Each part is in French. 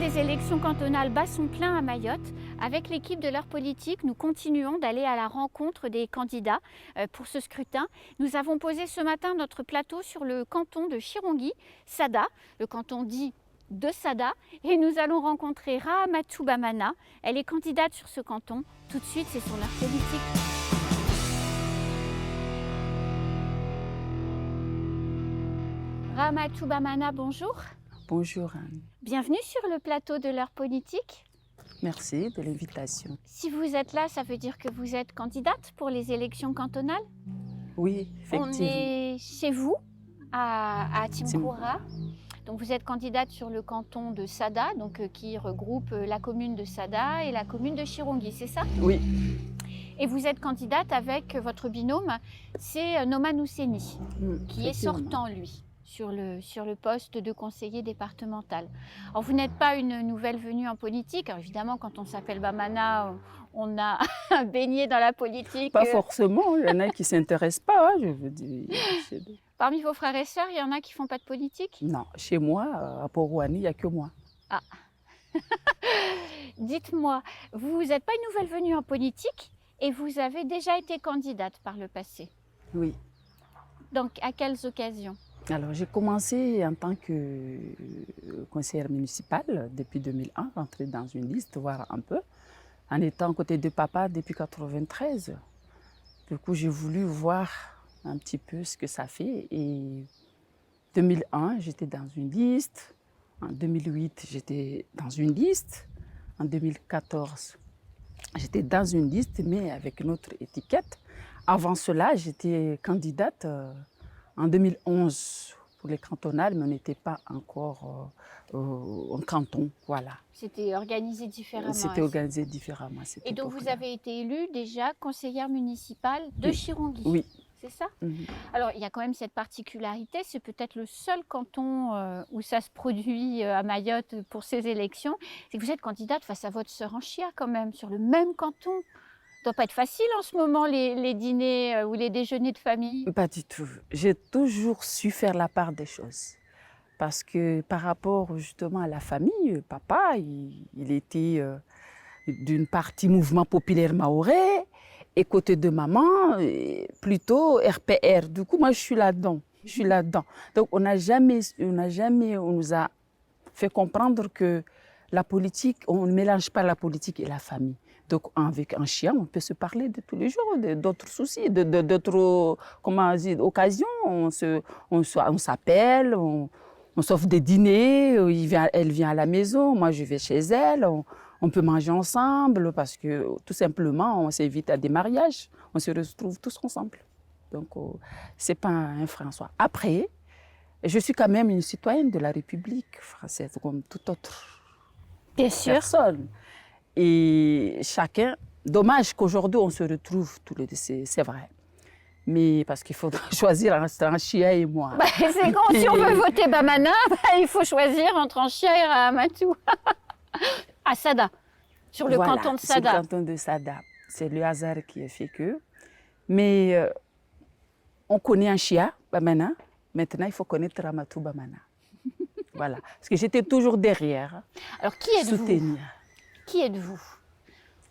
des élections cantonales bat son plein à Mayotte. Avec l'équipe de l'heure politique, nous continuons d'aller à la rencontre des candidats pour ce scrutin. Nous avons posé ce matin notre plateau sur le canton de Chirongui, Sada, le canton dit de Sada, et nous allons rencontrer Rahamatou Bamana. Elle est candidate sur ce canton. Tout de suite, c'est son heure politique. Rahamatou Bamana, bonjour. Bonjour Anne. Bienvenue sur le plateau de l'heure politique. Merci de l'invitation. Si vous êtes là, ça veut dire que vous êtes candidate pour les élections cantonales? Oui, effectivement. On est chez vous, à Timkoura. Donc vous êtes candidate sur le canton de Sada, donc, qui regroupe la commune de Sada et la commune de Chirongui, c'est ça? Oui. Et vous êtes candidate avec votre binôme, c'est Noman Ousseni, qui est sortant, lui, sur le poste de conseiller départemental. Alors vous n'êtes pas une nouvelle venue en politique. Alors évidemment, quand on s'appelle Bamana, on a baigné dans la politique. Pas forcément, il y en a qui ne s'intéressent pas, hein, je veux dire. Parmi vos frères et sœurs, il y en a qui ne font pas de politique? Non, chez moi, à Port-Rouani, il n'y a que moi. Ah. Dites-moi, vous n'êtes pas une nouvelle venue en politique et vous avez déjà été candidate par le passé? Oui. Donc, à quelles occasions? Alors, j'ai commencé en tant que conseillère municipale depuis 2001, rentrer dans une liste, voir un peu, en étant à côté de papa depuis 1993. Du coup, j'ai voulu voir un petit peu ce que ça fait. Et 2001, j'étais dans une liste. En 2008, j'étais dans une liste. En 2014, j'étais dans une liste, mais avec une autre étiquette. Avant cela, j'étais candidate en 2011 pour les cantonales, mais on n'était pas encore en canton, voilà. C'était organisé différemment. C'était organisé différemment. Et donc vous avez été élue déjà conseillère municipale de Chirongui. Oui. C'est ça? Alors il y a quand même cette particularité, c'est peut-être le seul canton où ça se produit à Mayotte pour ces élections, c'est que vous êtes candidate face à votre sœur en Chia quand même, sur le même canton. Ça ne doit pas être facile en ce moment, les dîners ou les déjeuners de famille? Pas du tout. J'ai toujours su faire la part des choses. Parce que par rapport justement à la famille, papa, il était d'une partie mouvement populaire mahorais, et côté de maman, plutôt RPR. Du coup, moi, je suis là-dedans. Je suis là-dedans. Donc, on nous a fait comprendre que la politique, on ne mélange pas la politique et la famille. Donc, avec un chien, on peut se parler de tous les jours, d'autres soucis, d'autres occasions. On s'appelle, on s'offre des dîners, elle vient à la maison, moi je vais chez elle, on peut manger ensemble parce que tout simplement, on s'invite à des mariages, on se retrouve tous ensemble. Donc, ce n'est pas un frein en soi. Après, je suis quand même une citoyenne de la République française, comme toute autre personne. Et chacun, dommage qu'aujourd'hui on se retrouve tous les deux, c'est vrai. Mais parce qu'il faudra choisir entre un Chia et moi. C'est quand si on veut voter Bamana, il faut choisir entre un Chia et Rahamatou. À Sada, sur le canton de Sada. Sur le canton de Sada. C'est le hasard qui a fait que. Mais on connaît un Chia, Bamana. Maintenant, il faut connaître Rahamatou Bamana. Voilà. Parce que j'étais toujours derrière. Alors, qui êtes-vous? Soutenir. Qui êtes-vous?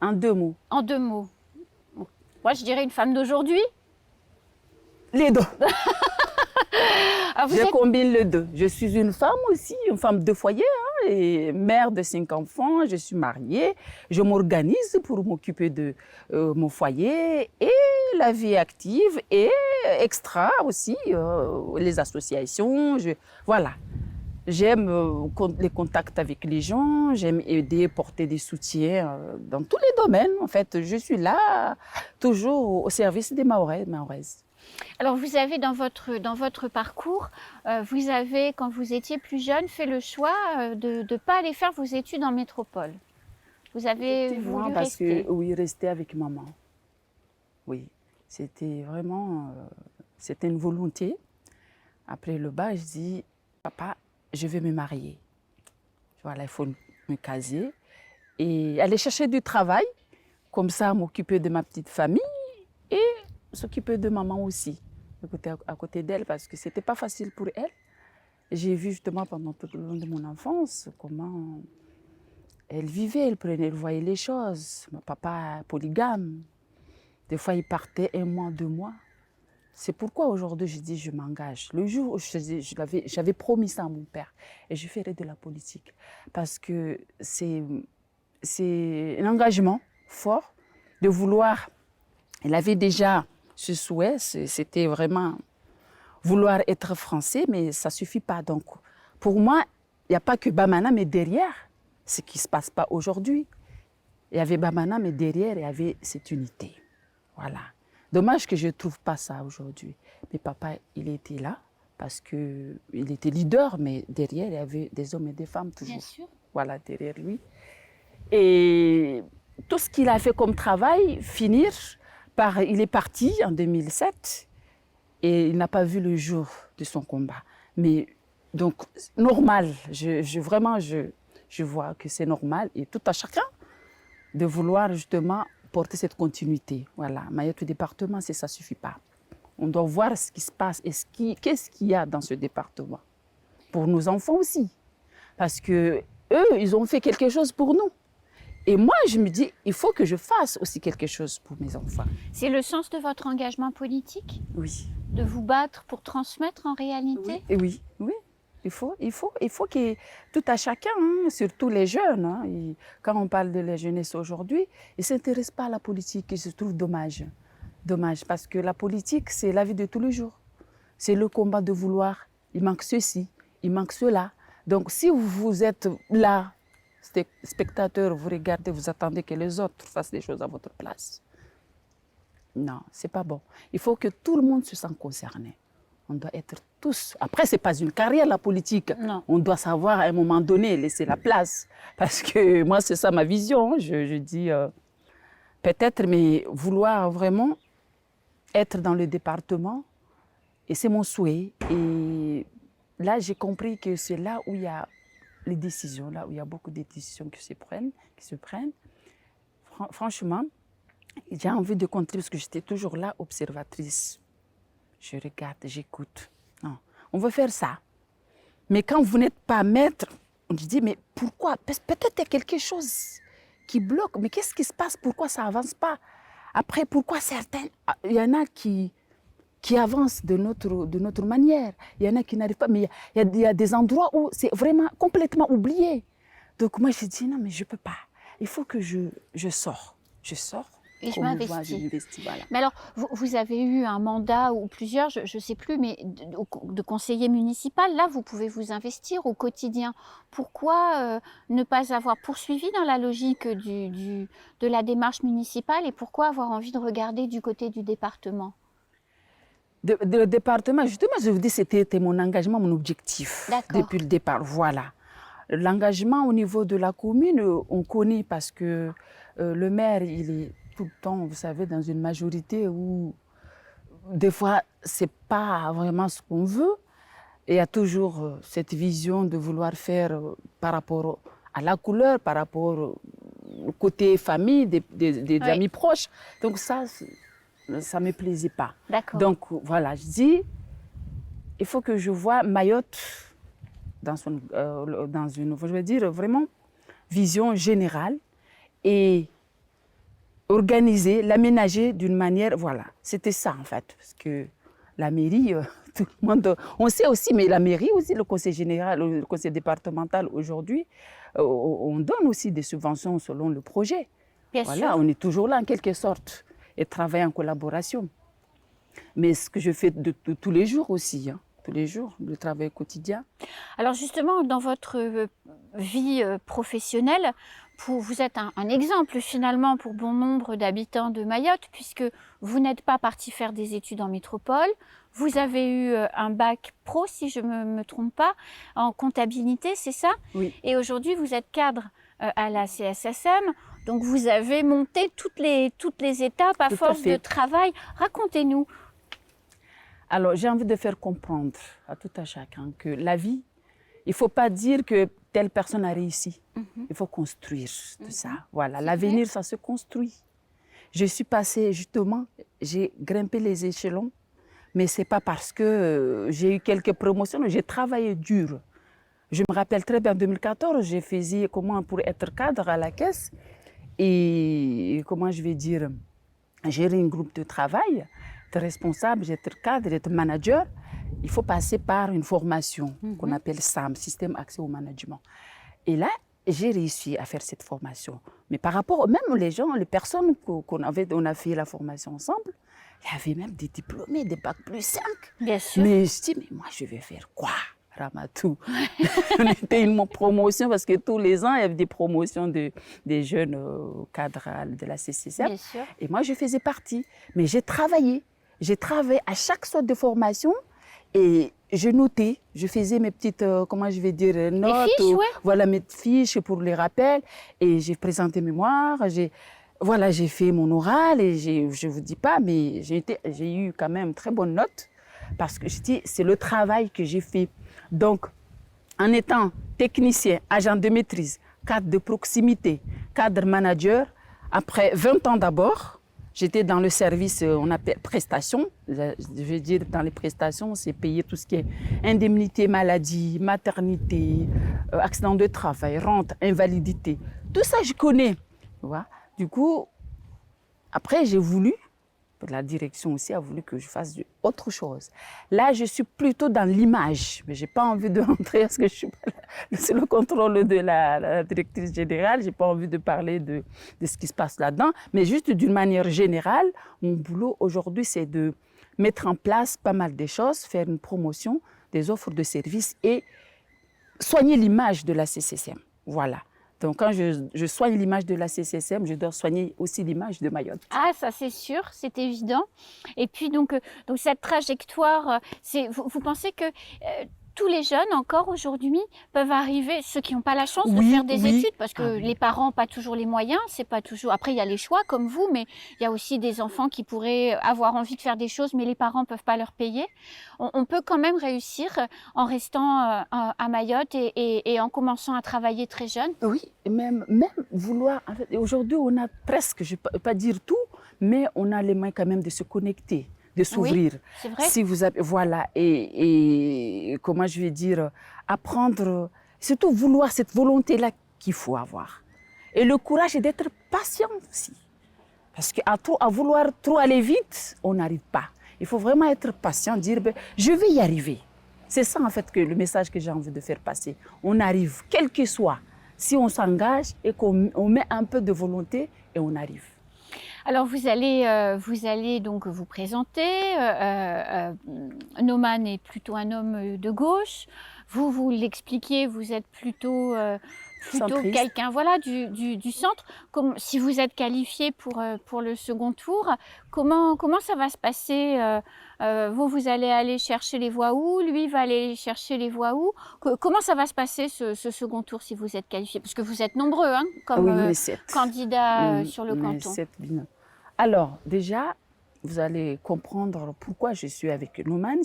En deux mots. En deux mots. Bon. Moi, je dirais une femme d'aujourd'hui. Les deux. Je combine les deux. Je suis une femme aussi, une femme de foyer, hein, et mère de 5 enfants. Je suis mariée. Je m'organise pour m'occuper de mon foyer et la vie active et extra aussi, les associations. Voilà. J'aime les contacts avec les gens, j'aime aider, porter des soutiens dans tous les domaines. En fait, je suis là, toujours au service des Mahoraises. Alors, vous avez dans votre parcours, vous avez, quand vous étiez plus jeune, fait le choix de ne pas aller faire vos études en métropole. Vous avez voulu rester? Oui, rester avec maman. Oui, c'était vraiment, c'était une volonté. Après le bac, je dis, papa, je vais me marier. Voilà, il faut me caser et aller chercher du travail, comme ça m'occuper de ma petite famille et s'occuper de maman aussi, à côté d'elle, parce que c'était pas facile pour elle. J'ai vu justement pendant tout le long de mon enfance comment elle vivait, elle prenait, elle voyait les choses. Mon papa polygame. Des fois, il partait 1 mois, 2 mois. C'est pourquoi aujourd'hui, je dis, je m'engage. Le jour où j'avais promis ça à mon père, et je ferai de la politique. Parce que c'est un engagement fort de vouloir. Elle avait déjà ce souhait, c'était vraiment vouloir être français, mais ça ne suffit pas. Donc, pour moi, il n'y a pas que Bamana, mais derrière, ce qui ne se passe pas aujourd'hui. Il y avait Bamana, mais derrière, il y avait cette unité. Voilà. Dommage que je ne trouve pas ça aujourd'hui. Mais papa, il était là parce qu'il était leader, mais derrière, il y avait des hommes et des femmes toujours. Bien sûr. Voilà, derrière lui. Et tout ce qu'il a fait comme travail, finir par... Il est parti en 2007 et il n'a pas vu le jour de son combat. Mais donc, normal. Je vois que c'est normal et tout à chacun de vouloir justement porter cette continuité. Voilà, Mayotte département, ça ne suffit pas. On doit voir ce qui se passe et qu'est-ce qu'il y a dans ce département. Pour nos enfants aussi. Parce que eux, ils ont fait quelque chose pour nous. Et moi, je me dis, il faut que je fasse aussi quelque chose pour mes enfants. C'est le sens de votre engagement politique? Oui. De vous battre pour transmettre en réalité? Oui, oui. Il faut que tout à chacun, hein, surtout les jeunes, hein, quand on parle de la jeunesse aujourd'hui, ils ne s'intéressent pas à la politique et je trouve dommage. Dommage, parce que la politique, c'est la vie de tous les jours. C'est le combat de vouloir. Il manque ceci, il manque cela. Donc si vous êtes là, spectateur, vous regardez, vous attendez que les autres fassent des choses à votre place. Non, ce n'est pas bon. Il faut que tout le monde se sente concerné. On doit être tous... Après, ce n'est pas une carrière, la politique. Non. On doit savoir, à un moment donné, laisser la place. Parce que moi, c'est ça ma vision. Je dis, peut-être, mais vouloir vraiment être dans le département, et c'est mon souhait. Et là, j'ai compris que c'est là où il y a les décisions, là où il y a beaucoup de décisions qui se prennent. Franchement, j'ai envie de contribuer, parce que j'étais toujours là, observatrice. Je regarde, j'écoute. Non, on veut faire ça. Mais quand vous n'êtes pas maître, on se dit, mais pourquoi? Peut-être il y a quelque chose qui bloque. Mais qu'est-ce qui se passe? Pourquoi ça n'avance pas? Après, pourquoi certains... Il y en a qui avancent de notre manière. Il y en a qui n'arrivent pas. Mais il y a des endroits où c'est vraiment complètement oublié. Donc moi, je dis, non, mais je ne peux pas. Il faut que je sors. Je sors. Et je m'investis. Voilà. Mais alors, vous avez eu un mandat ou plusieurs, je ne sais plus, mais de conseiller municipal. Là, vous pouvez vous investir au quotidien. Pourquoi ne pas avoir poursuivi dans la logique de la démarche municipale et pourquoi avoir envie de regarder du côté du département? Le département, justement, je vous dis, c'était mon engagement, mon objectif depuis le départ. Voilà. L'engagement au niveau de la commune, on connaît parce que le maire, il est tout le temps, vous savez, dans une majorité où des fois, ce n'est pas vraiment ce qu'on veut. Et il y a toujours cette vision de vouloir faire par rapport à la couleur, par rapport au côté famille, des amis proches. Donc ça ne me plaisait pas. Donc voilà, je dis, il faut que je vois Mayotte dans une, je veux dire, vraiment, vision générale et organiser, l'aménager d'une manière, voilà, c'était ça en fait, parce que la mairie, tout le monde, on sait aussi, mais la mairie aussi, le conseil général, le conseil départemental aujourd'hui, on donne aussi des subventions selon le projet. Bien voilà, sûr. On est toujours là en quelque sorte et travaille en collaboration. Mais ce que je fais de tous les jours aussi, hein, tous les jours, le travail quotidien. Alors justement, dans votre vie professionnelle, vous êtes un exemple finalement pour bon nombre d'habitants de Mayotte, puisque vous n'êtes pas parti faire des études en métropole, vous avez eu un bac pro, si je ne me trompe pas, en comptabilité, c'est ça? Oui. Et aujourd'hui, vous êtes cadre à la CSSM, donc vous avez monté toutes les étapes à force de travail. Racontez-nous. Alors, j'ai envie de faire comprendre à tout à chacun que la vie, il ne faut pas dire que telle personne a réussi. Il faut construire tout ça. Voilà, l'avenir, ça se construit. Je suis passée, justement, j'ai grimpé les échelons, mais ce n'est pas parce que j'ai eu quelques promotions, j'ai travaillé dur. Je me rappelle très bien, en 2014, j'ai fait comment pour être cadre à la caisse et comment je vais dire, gérer un groupe de travail, être responsable, être cadre, être manager. Il faut passer par une formation qu'on appelle SAM, Système Accès au Management. Et là, j'ai réussi à faire cette formation. Mais par rapport, même les personnes on a fait la formation ensemble, il y avait même des diplômés, des bacs plus 5. Bien sûr. Mais je dis, mais moi, je vais faire quoi, Ramatou? On était une promotion parce que tous les ans, il y avait des promotions des jeunes cadres de la CCCM. Bien sûr. Et moi, je faisais partie. Mais j'ai travaillé. J'ai travaillé à chaque sorte de formation et je notais. Je faisais mes petites, comment je vais dire, notes. Les fiches, ouais. Voilà, mes fiches pour les rappels. Et j'ai présenté mémoire. Voilà, j'ai fait mon oral et je ne vous dis pas, mais j'ai eu quand même très bonne note parce que je dis, c'est le travail que j'ai fait. Donc, en étant technicien, agent de maîtrise, cadre de proximité, cadre manager, après 20 ans d'abord, j'étais dans le service, on appelle prestations. Je veux dire, dans les prestations, c'est payer tout ce qui est indemnité, maladie, maternité, accident de travail, rente, invalidité. Tout ça, je connais. Tu vois? Du coup, après, la direction aussi a voulu que je fasse autre chose. Là, je suis plutôt dans l'image, mais je n'ai pas envie de rentrer parce que je suis sous le contrôle de la directrice générale. Je n'ai pas envie de parler de ce qui se passe là-dedans, mais juste d'une manière générale, mon boulot aujourd'hui, c'est de mettre en place pas mal de choses, faire une promotion des offres de services et soigner l'image de la CCCM. Voilà. Donc, quand je soigne l'image de la CCCM, je dois soigner aussi l'image de Mayotte. Ah, ça c'est sûr, c'est évident. Et puis donc cette trajectoire, vous pensez que tous les jeunes encore aujourd'hui peuvent arriver, ceux qui n'ont pas la chance de faire des études, parce que les parents n'ont pas toujours les moyens, c'est pas toujours. Après, il y a les choix comme vous, mais il y a aussi des enfants qui pourraient avoir envie de faire des choses, mais les parents ne peuvent pas leur payer. On peut quand même réussir en restant à Mayotte et en commençant à travailler très jeune. Oui, même vouloir. En fait, aujourd'hui, on a presque, je ne vais pas dire tout, mais on a les moyens quand même de se connecter, de s'ouvrir. Oui, c'est vrai. Si vous avez, voilà, et comment je vais dire, apprendre, surtout vouloir cette volonté-là qu'il faut avoir. Et le courage d'être patient aussi. Parce qu'à vouloir trop aller vite, on n'arrive pas. Il faut vraiment être patient, dire, je vais y arriver. C'est ça en fait le message que j'ai envie de faire passer. On arrive, quel que soit, si on s'engage et qu'on met un peu de volonté, et on arrive. Alors vous allez donc vous présenter. Noman est plutôt un homme de gauche. Vous l'expliquez, vous êtes plutôt quelqu'un voilà, du centre. Si vous êtes qualifié pour le second tour, comment ça va se passer? Vous allez aller chercher les voix où? Lui va aller chercher les voix où? Comment ça va se passer ce second tour si vous êtes qualifié? Parce que vous êtes nombreux hein, comme candidats sur le canton. Alors déjà, vous allez comprendre pourquoi je suis avec Noman.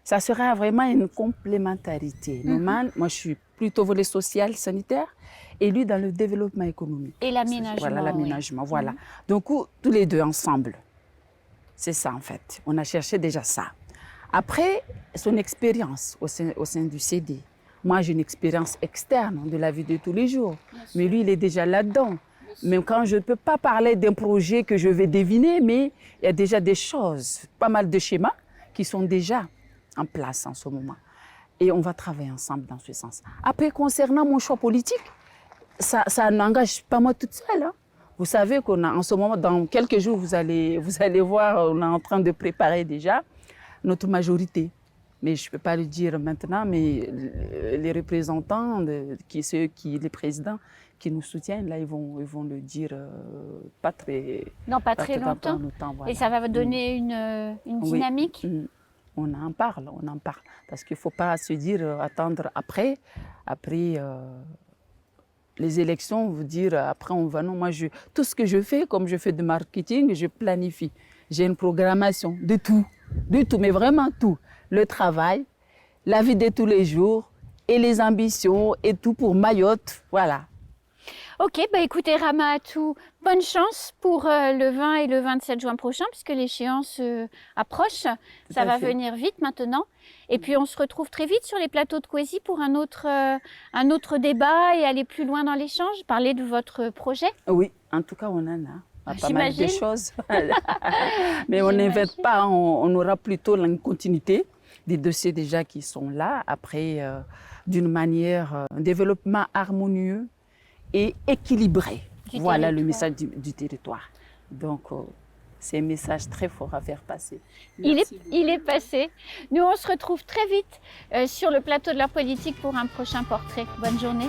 Ça sera vraiment une complémentarité. Noman, moi je suis plutôt volet social, sanitaire, et lui dans le développement économique. Et l'aménagement. Voilà, l'aménagement, voilà. Donc tous les deux ensemble. C'est ça en fait. On a cherché déjà ça. Après, son expérience au sein du CD. Moi, j'ai une expérience externe de la vie de tous les jours. Mais lui, il est déjà là-dedans. Même quand je ne peux pas parler d'un projet que je vais deviner, mais il y a déjà des choses, pas mal de schémas qui sont déjà en place en ce moment. Et on va travailler ensemble dans ce sens. Après, concernant mon choix politique, ça n'engage pas moi toute seule. Hein. Vous savez qu'on a en ce moment, dans quelques jours, vous allez voir, on est en train de préparer déjà notre majorité. Mais je ne peux pas le dire maintenant, mais les représentants, les présidents qui nous soutiennent, là, ils vont le dire pas très longtemps. Voilà. Et ça va donner une dynamique? Oui. On en parle. Parce qu'il ne faut pas se dire, attendre après les élections, vous dire, après on va, non, moi, tout ce que je fais, comme je fais de marketing, je planifie. J'ai une programmation de tout, mais vraiment tout. Le travail, la vie de tous les jours et les ambitions et tout pour Mayotte, voilà. Ok, bah écoutez Ramatou, bonne chance pour le 20 et le 27 juin prochain, puisque l'échéance approche. Ça va venir vite maintenant. Et puis on se retrouve très vite sur les plateaux de Kwezi pour un autre débat et aller plus loin dans l'échange, parler de votre projet. Oui, en tout cas, on en a. Pas mal de choses. Mais on n'invente pas, on aura plutôt la continuité des dossiers déjà qui sont là, après d'une manière, un développement harmonieux et équilibré. Voilà le message du territoire. Donc, c'est un message très fort à faire passer. Il est passé. Nous, on se retrouve très vite sur le plateau de la politique pour un prochain portrait. Bonne journée.